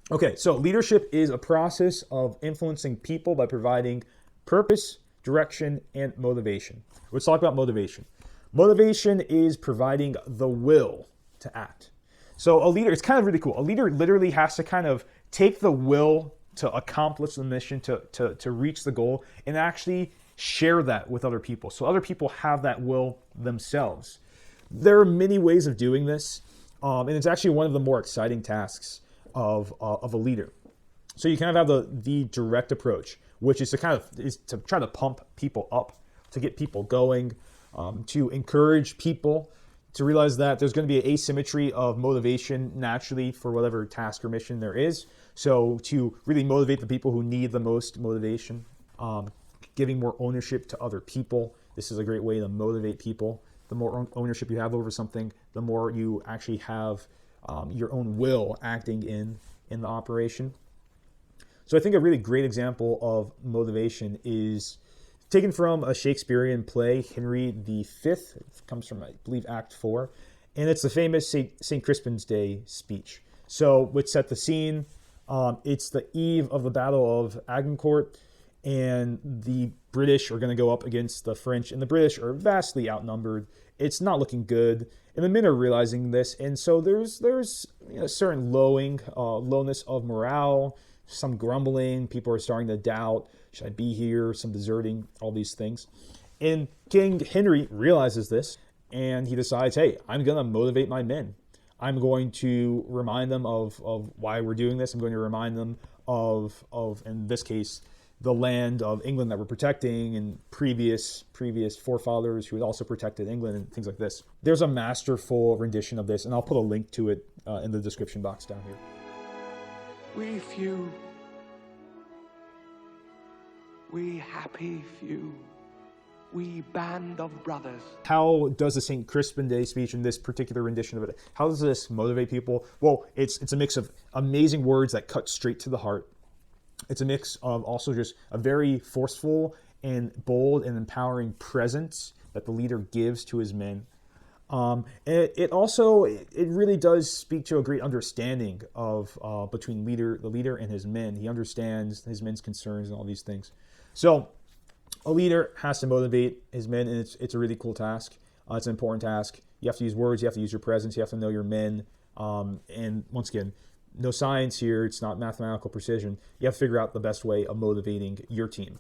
Okay, so leadership is a process of influencing people by providing purpose, direction, and motivation. Let's talk about motivation. Motivation is providing the will to act. So a leader, it's kind of really cool. A leader literally has to kind of take the will to accomplish the mission, to reach the goal, and actually share that with other people. So other people have that will themselves. There are many ways of doing this, and it's actually one of the more exciting tasks of a leader. So you kind of have the direct approach, which is to try to pump people up, to get people going, to encourage people to realize that there's going to be an asymmetry of motivation naturally for whatever task or mission there is. So to really motivate the people who need the most motivation, giving more ownership to other people. This is a great way to motivate people. The more ownership you have over something, the more you actually have your own will acting in the operation. So I think a really great example of motivation is taken from a Shakespearean play, Henry V. It comes from, I believe, Act 4, and it's the famous St. Crispin's Day speech. So let's set the scene. It's the eve of the Battle of Agincourt, and the British are going to go up against the French, and the British are vastly outnumbered. It's not looking good, and the men are realizing this, and so there's a certain lowness of morale, some grumbling. People are starting to doubt, should I be here? Some deserting, all these things. And King Henry realizes this, and he decides, hey, I'm going to motivate my men. I'm going to remind them of why we're doing this. I'm going to remind them of in this case, the land of England that we're protecting, and previous forefathers who had also protected England and things like this. There's a masterful rendition of this, and I'll put a link to it in the description box down here. We few, we happy few, we band of brothers. How does the St. Crispin Day speech in this particular rendition of it, how does this motivate people? Well, it's a mix of amazing words that cut straight to the heart. It's a mix of also just a very forceful and bold and empowering presence that the leader gives to his men. And it really does speak to a great understanding of between the leader and his men. He understands his men's concerns and all these things. So a leader has to motivate his men, and it's a really cool task. It's an important task. You have to use words. You have to use your presence. You have to know your men. And once again, no science here. It's not mathematical precision. You have to figure out the best way of motivating your team.